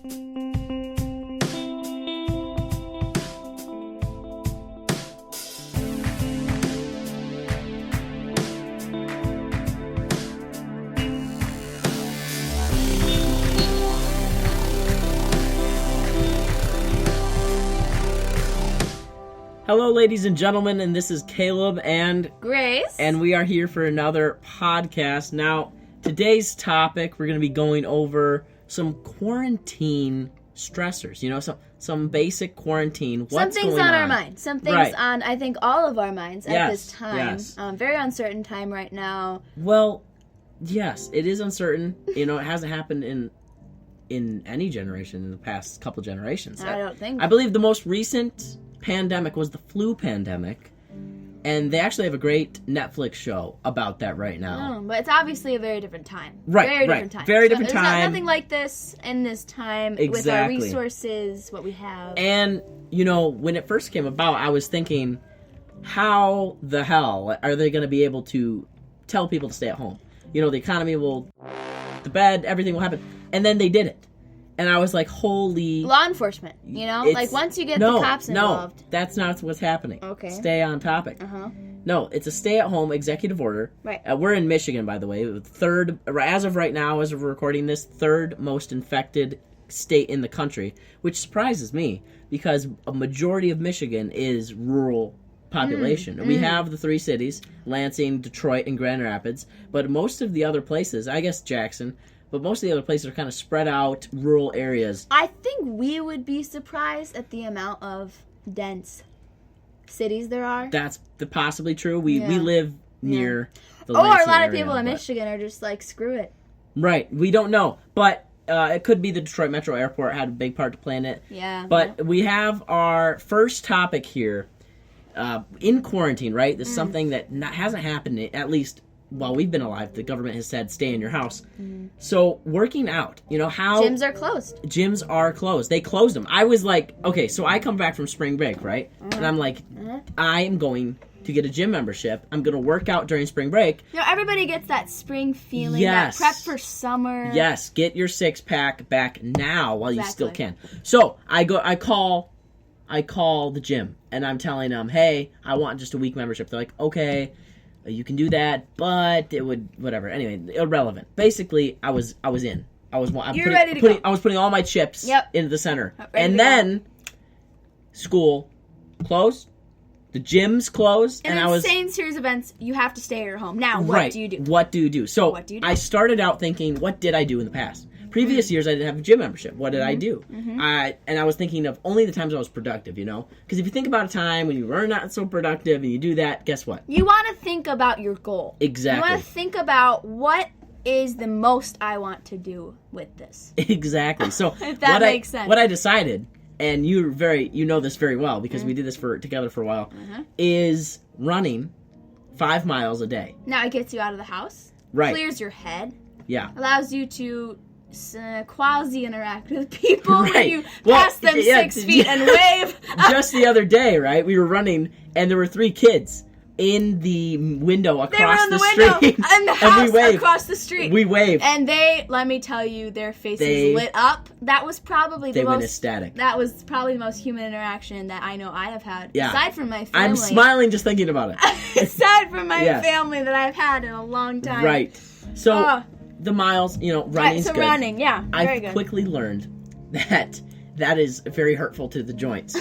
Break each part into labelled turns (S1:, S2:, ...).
S1: Hello, ladies and gentlemen, and this is Caleb and
S2: Grace.
S1: And we are here for another podcast. Now, today's topic, we're going to be going over some quarantine stressors. You know, some basic quarantine. What's
S2: some things
S1: going
S2: on our minds. Some things on, I think, all of our minds at this time.
S1: Yes.
S2: Very uncertain time right now.
S1: Well, yes, it is uncertain. You know, it hasn't happened in any generation in the past couple generations.
S2: I don't think.
S1: I believe the most recent pandemic was the flu pandemic, and they actually have a great Netflix show about that right now.
S2: But it's obviously a very different time.
S1: Right,
S2: very different time.
S1: Very different time.
S2: There's nothing like this in this time with our resources, what we have.
S1: And, you know, when it first came about, I was thinking, how the hell are they going to be able to tell people to stay at home? You know, the economy will, the bed, everything will happen. And then they did it. And I was like, holy...
S2: Law enforcement, you know? Like, once you get the cops involved...
S1: No, that's not what's happening.
S2: Okay.
S1: Stay on topic. No, it's a stay-at-home executive order.
S2: Right.
S1: We're in Michigan, by the way. Third, as of right now, as of recording this, third most infected state in the country, which surprises me, because a majority of Michigan is rural population. And we have the three cities, Lansing, Detroit, and Grand Rapids, but most of the other places, I guess Jackson... But most of the other places are kind of spread out, rural areas.
S2: I think we would be surprised at the amount of dense cities there are.
S1: That's possibly true. We live near the Lansing
S2: Or a lot of
S1: area,
S2: people in Michigan are just like, screw it.
S1: Right. We don't know. But it could be the Detroit Metro Airport had a big part to play in it.
S2: Yeah.
S1: But we have our first topic here in quarantine, right? This is something that hasn't happened, at least... while we've been alive. The government has said stay in your house. So working out, you know how
S2: gyms are closed.
S1: Gyms are closed. They closed them. I was like, okay, so I come back from spring break, right? And I'm like, I am going to get a gym membership. I'm going to work out during spring break.
S2: You know, everybody gets that spring feeling, that prep for summer.
S1: Yes, get your six-pack back now while you still can. So I call the gym and I'm telling them, hey, I want just a week membership. They're like, okay. You can do that, but it would whatever. Anyway, irrelevant. Basically, I was in.
S2: Ready to go.
S1: I was putting all my chips into the center, and then school closed, the gyms closed,
S2: and
S1: I was
S2: sane series events. You have to stay at your home now. What do you do?
S1: What do you do? So I started out thinking, what did I do in the past? Previous years, I didn't have a gym membership. What did I do? And I was thinking of only the times I was productive, you know? Because if you think about a time when you were not so productive and you do that, guess what?
S2: You want to think about your goal.
S1: Exactly.
S2: You want to think about what is the most I want to do with this.
S1: Exactly. So
S2: if that makes sense.
S1: What I decided, and you know this very well because we did this together for a while, is running 5 miles a day.
S2: Now it gets you out of the house.
S1: Right.
S2: Clears your head.
S1: Yeah.
S2: Allows you to quasi-interact with people when you pass them 6 feet and wave.
S1: Just the other day, right, we were running, and there were 3 kids in the window across the street.
S2: And the house
S1: and we waved.
S2: across the street.
S1: We waved.
S2: And let me tell you, their faces lit up. That was probably
S1: they went ecstatic.
S2: That was probably the most human interaction that I know I have had.
S1: Yeah.
S2: Aside from my family.
S1: I'm smiling just thinking about it.
S2: Aside from my family that I've had in a long time.
S1: Right. So... the miles, running's good.
S2: Running, very good.
S1: I've quickly learned that is very hurtful to the joints.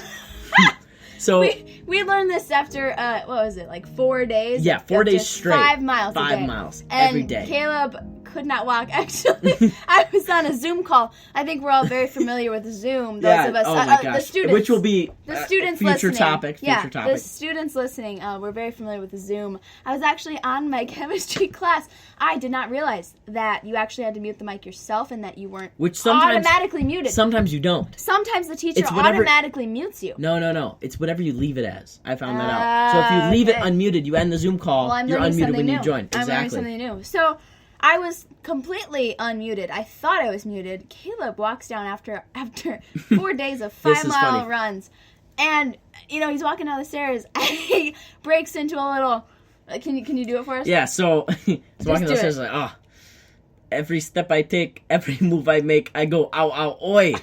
S1: So
S2: we learned this after what was it, like 4 days?
S1: Yeah, 4 days straight.
S2: 5 miles.
S1: 5 miles
S2: every
S1: day.
S2: Caleb could not walk. Actually, I was on a Zoom call. I think we're all very familiar with Zoom. Those of us,
S1: oh my gosh.
S2: the students,
S1: which will be
S2: the students
S1: future
S2: listening.
S1: topic.
S2: The students listening, we're very familiar with the Zoom. I was actually on my chemistry class. I did not realize that you actually had to mute the mic yourself and that you weren't automatically muted.
S1: Sometimes you don't.
S2: Sometimes the teacher automatically mutes you.
S1: No. It's whatever you leave it as. I found that out. So if you leave it unmuted, you end the Zoom call.
S2: Well,
S1: you're unmuted when you join.
S2: I'm learning something new. So I was completely unmuted. I thought I was muted. Caleb walks down after 4 days of 5-mile runs. And, he's walking down the stairs. He breaks into a little... Can you do it for us?
S1: Yeah, so he's walking down the stairs like, Every step I take, every move I make, I go, ow, ow, oi.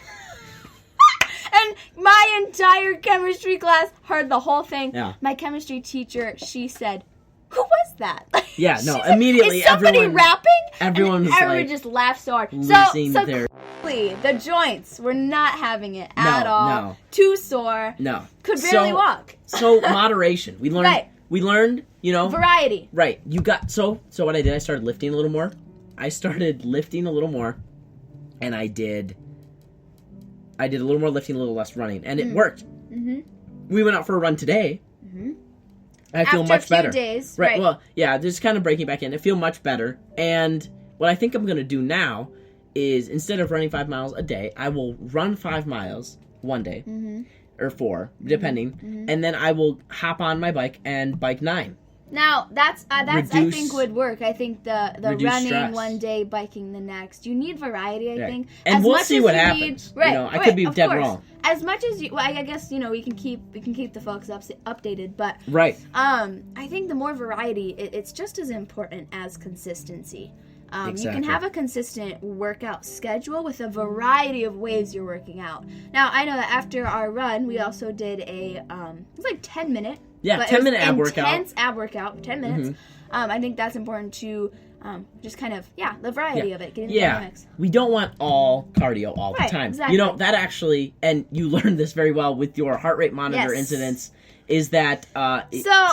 S2: And my entire chemistry class heard the whole thing.
S1: Yeah.
S2: My chemistry teacher, she said, "Who was that?"
S1: Yeah, no,
S2: said,
S1: immediately
S2: is somebody
S1: everyone...
S2: rapping?
S1: Everyone was
S2: everyone
S1: like...
S2: just laughed so hard.
S1: losing
S2: So
S1: their...
S2: clearly, the joints were not having it at all.
S1: No.
S2: Too sore.
S1: No.
S2: Could barely walk.
S1: So moderation. We learned...
S2: Right.
S1: We learned, you know...
S2: Variety.
S1: Right. You got... So what I did, I started lifting a little more. And I did a little more lifting, a little less running. And it worked. Mm-hmm. We went out for a run today. Mm-hmm. I feel much better.
S2: After a few days.
S1: Right. Well, yeah, just kind of breaking back in. I feel much better. And what I think I'm going to do now is instead of running 5 miles a day, I will run 5 miles one day. Mm-hmm. Or 4, depending. Mm-hmm. And then I will hop on my bike and bike 9.
S2: Now, that's I think would work. I think the running
S1: stress.
S2: one day, biking the next. You need variety, I think.
S1: And
S2: as
S1: we'll
S2: much
S1: see
S2: as
S1: what
S2: you
S1: happens.
S2: Need, right,
S1: you know, I could be dead wrong.
S2: As much as you, well, I guess, you know, we can keep the folks updated, but
S1: right.
S2: I think the more variety, it's just as important as consistency.
S1: Exactly.
S2: You can have a consistent workout schedule with a variety of ways you're working out. Now, I know that after our run, we also did a it was like 10-minute.
S1: Yeah, 10-minute ab workout.
S2: Intense ab workout, 10 minutes. Mm-hmm. I think that's important to just kind of, the variety of it. Get in the dynamics.
S1: We don't want all cardio all the time.
S2: Exactly.
S1: You know, that actually, and you learned this very well with your heart rate monitor incidents, is that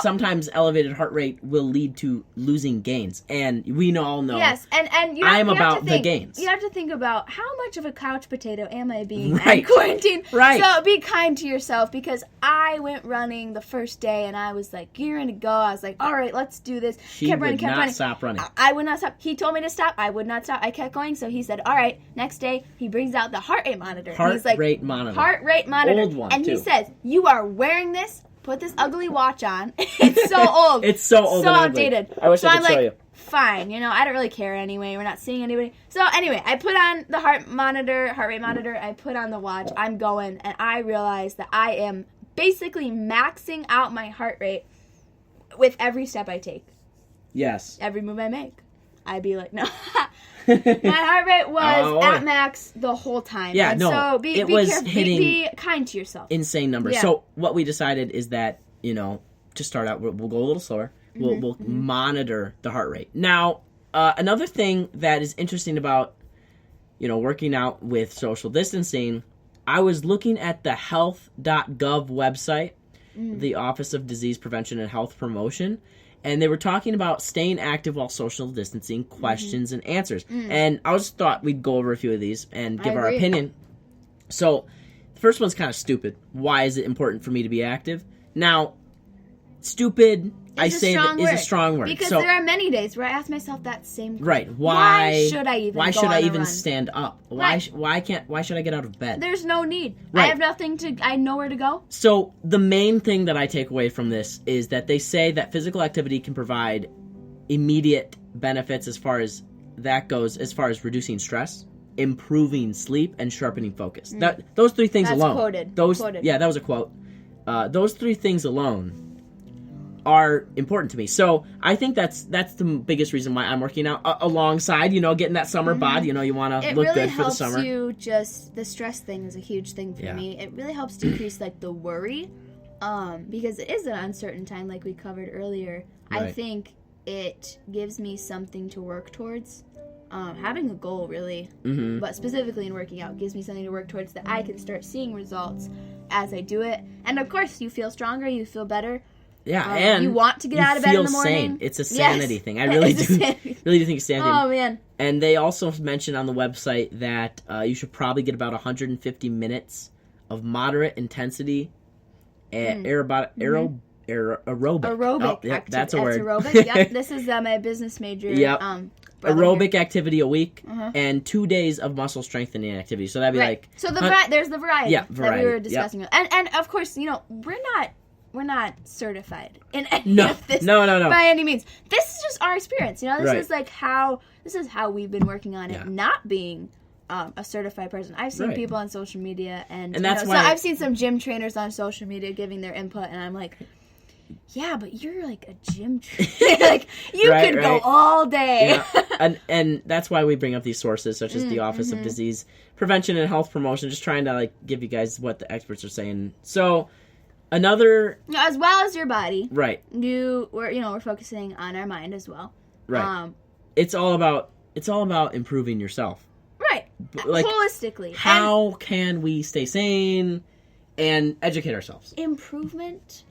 S1: sometimes elevated heart rate will lead to losing gains. And we all know.
S2: Yes, and
S1: I'm about the gains.
S2: You have to think about how much of a couch potato am I being
S1: right.
S2: in quarantine.
S1: Right.
S2: So be kind to yourself, because I went running the first day and I was like gearing to go. I was like, all right, let's do this.
S1: Kept running. Stop running.
S2: I would not stop. He told me to stop. I would not stop. I kept going. So he said, all right, next day he brings out the heart rate monitor.
S1: Heart rate monitor.
S2: Old one, and too. He says, you are wearing this. Put this ugly watch on. It's so old.
S1: It's so old
S2: so
S1: and
S2: outdated.
S1: Ugly. I wish I could show you.
S2: Fine, you know, I don't really care anyway. We're not seeing anybody. So anyway, I put on the heart rate monitor. I put on the watch. I'm going, and I realize that I am basically maxing out my heart rate with every step I take.
S1: Yes.
S2: Every move I make. I'd be like, no. My heart rate was at max the whole time.
S1: Yeah,
S2: and
S1: no.
S2: So be careful. Be kind to yourself.
S1: Insane numbers. Yeah. So what we decided is that, you know, to start out, we'll go a little slower. We'll monitor the heart rate. Now, another thing that is interesting about, you know, working out with social distancing, I was looking at the health.gov website, the Office of Disease Prevention and Health Promotion, and they were talking about staying active while social distancing, questions and answers. And I just thought we'd go over a few of these and give our opinion. So, the first one's kind of stupid. Why is it important for me to be active? Now, stupid, I say that is a strong word.
S2: Because there are many days where I ask myself that same question.
S1: Right.
S2: Why should I even
S1: stand up?
S2: Right.
S1: Why should I get out of bed?
S2: There's no need.
S1: Right.
S2: I have nowhere to go.
S1: So the main thing that I take away from this is that they say that physical activity can provide immediate benefits as far as that goes, as far as reducing stress, improving sleep, and sharpening focus. Those 3 things alone.
S2: That's quoted.
S1: Yeah, that was a quote. Those 3 things alone are important to me. So I think that's the biggest reason why I'm working out alongside, you know, getting that summer bod. You know, you want to look good for the summer.
S2: It really helps the stress thing is a huge thing for me. It really helps decrease like the worry, because it is an uncertain time like we covered earlier. Right. I think it gives me something to work towards. Having a goal really, but specifically in working out, gives me something to work towards that I can start seeing results as I do it. And of course, you feel stronger, you feel better.
S1: Yeah, and
S2: you want to get out of bed in the morning.
S1: Sane. It's a sanity thing. I really do think it's sanity.
S2: Oh man!
S1: And they also mentioned on the website that you should probably get about 150 minutes of moderate intensity aerobic.
S2: Aerobic.
S1: Yep, that's a word.
S2: Aerobic. Yep. This is my business major.
S1: Yep. Aerobic activity a week and 2 days of muscle strengthening activity. So that'd be like.
S2: So there's the variety.
S1: Yeah, variety.
S2: That we were discussing. Yep. And of course, you know, we're not certified in any of this.
S1: No.
S2: By any means. This is just our experience. You know, this is how we've been working on it, not being a certified person. I've seen people on social media, and that's why. So I've seen some gym trainers on social media giving their input, and I'm like, yeah, but you're like a gym trainer. Like, you could go all day.
S1: Yeah. And that's why we bring up these sources, such as the Office of Disease Prevention and Health Promotion, just trying to, like, give you guys what the experts are saying. So, another...
S2: As well as your body.
S1: Right.
S2: We're focusing on our mind as well.
S1: Right. It's all about improving yourself.
S2: Right. Like, holistically.
S1: How can we stay sane and educate ourselves?
S2: Improvement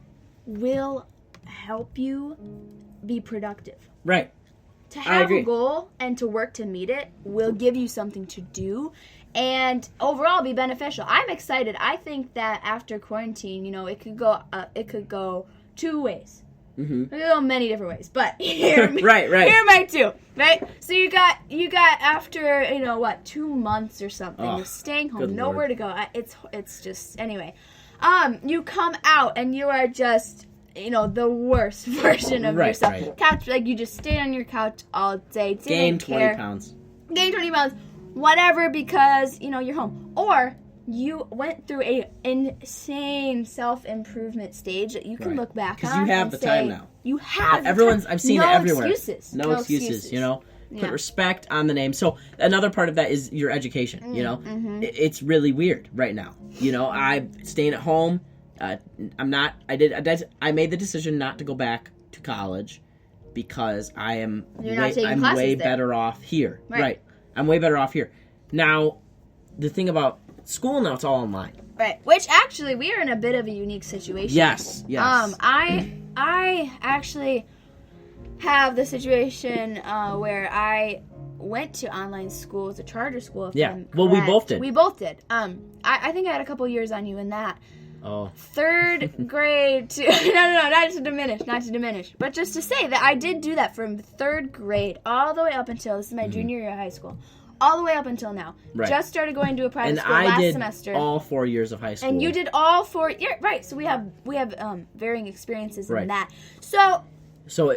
S2: will help you be productive.
S1: Right.
S2: To have a goal and to work to meet it will give you something to do and overall be beneficial. I'm excited. I think that after quarantine, it could go 2 ways. Mm-hmm. It could go many different ways, but here
S1: right.
S2: Here are my 2. Right? So you got after 2 months or something, staying home, nowhere to go. It's just anyway. You come out and you are just the worst version of yourself. Right. Couch, like, you just stay on your couch all day.
S1: Gain 20 pounds.
S2: Gain 20 pounds. Whatever, because, you're home. Or you went through a insane self-improvement stage that you can look back on.
S1: Because you have the time now.
S2: You have
S1: I've seen it everywhere.
S2: Excuses.
S1: No excuses. Put respect on the name. So another part of that is your education. Mm-hmm. It's really weird right now. I'm staying at home. I made the decision not to go back to college because I'm way better off here. Right. I'm way better off here. Now, the thing about school now, it's all online.
S2: Right. Which actually, we are in a bit of a unique situation.
S1: Yes.
S2: I actually have the situation where I went to online school. It's a charter school.
S1: Well, we both did.
S2: We both did. I think I had a couple years on you in that.
S1: Oh.
S2: 3rd grade to... No, not to diminish. But just to say that I did do that from 3rd grade all the way up until... This is my junior year of high school. All the way up until now. Right. Just started going to a private school last semester.
S1: And I did all 4 years of high school.
S2: And you did all 4... Yeah, right. So we have varying experiences in that. So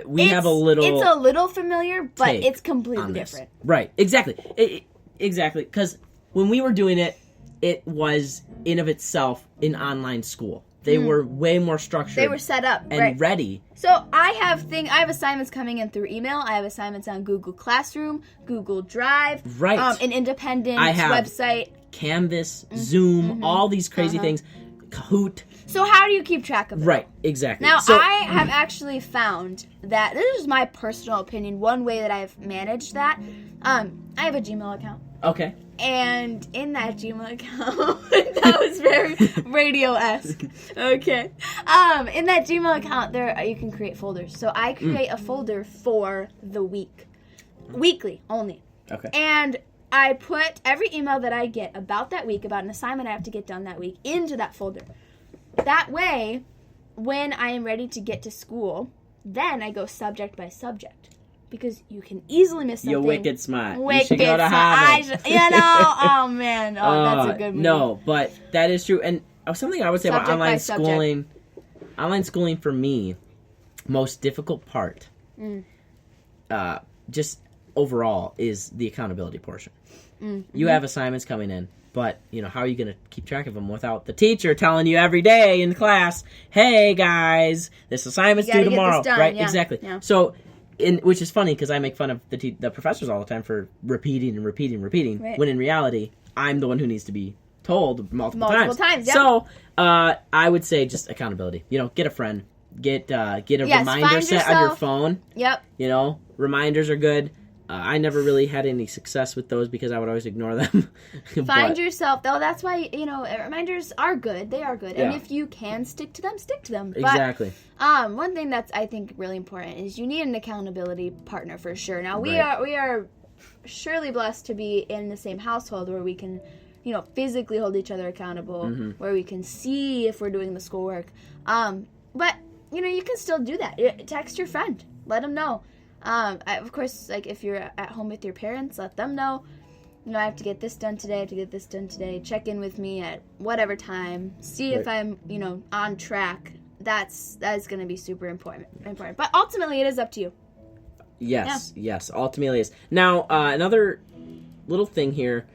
S2: we have a little... It's a little familiar, but it's completely different.
S1: Right. Exactly. Exactly. Because when we were doing it, it was in of itself an online school. They were way more structured.
S2: They were set up
S1: and ready.
S2: So I have assignments coming in through email. I have assignments on Google Classroom, Google Drive, an independent website,
S1: Canvas, Zoom, all these crazy things, Kahoot.
S2: So how do you keep track of it?
S1: Right, exactly.
S2: Now, I have actually found that, this is my personal opinion, one way that I've managed that. I have a Gmail account.
S1: Okay.
S2: And in that Gmail account, that was very radio-esque. Okay. In that Gmail account, you can create folders. So I create a folder for the week. Weekly only.
S1: Okay.
S2: And I put every email that I get about that week, about an assignment I have to get done that week, into that folder. That way, when I am ready to get to school, then I go subject by subject. Because you can easily miss something.
S1: You're wicked smart.
S2: Wicked
S1: you should go to Harvard.
S2: Oh man. That's a good movie.
S1: No, but that is true. And something I would say about online schooling. Online schooling for me, most difficult part, just overall, is the accountability portion. Mm-hmm. You have assignments coming in, but how are you going to keep track of them without the teacher telling you every day in class, "Hey guys, this assignment's due tomorrow." Right? Yeah. Exactly. Yeah. So. Which is funny because I make fun of the professors all the time for repeating, right. When in reality, I'm the one who needs to be told multiple times. Yeah. So I would say just accountability. Get a friend, get a reminder set on your phone.
S2: Yep.
S1: Reminders are good. I never really had any success with those because I would always ignore them.
S2: Find yourself, though. That's why, reminders are good. They are good. Yeah. And if you can stick to them, stick to them.
S1: Exactly.
S2: But, one thing that's, I think, really important is you need an accountability partner for sure. Now, we are surely blessed to be in the same household where we can, physically hold each other accountable, where we can see if we're doing the schoolwork. But, you can still do that. Text your friend. Let them know. Of course, like, if you're at home with your parents, let them know, I have to get this done today, check in with me at whatever time, see if I'm, on track. That is going to be super important. But ultimately, it is up to you.
S1: Yes, ultimately it is. Now, another little thing here,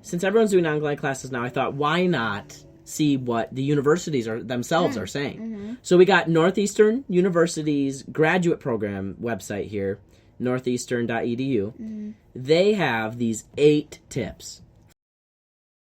S1: since everyone's doing online classes now, I thought, why not see what the universities themselves are saying. So we got Northeastern University's graduate program website here, northeastern.edu. They have these 8 tips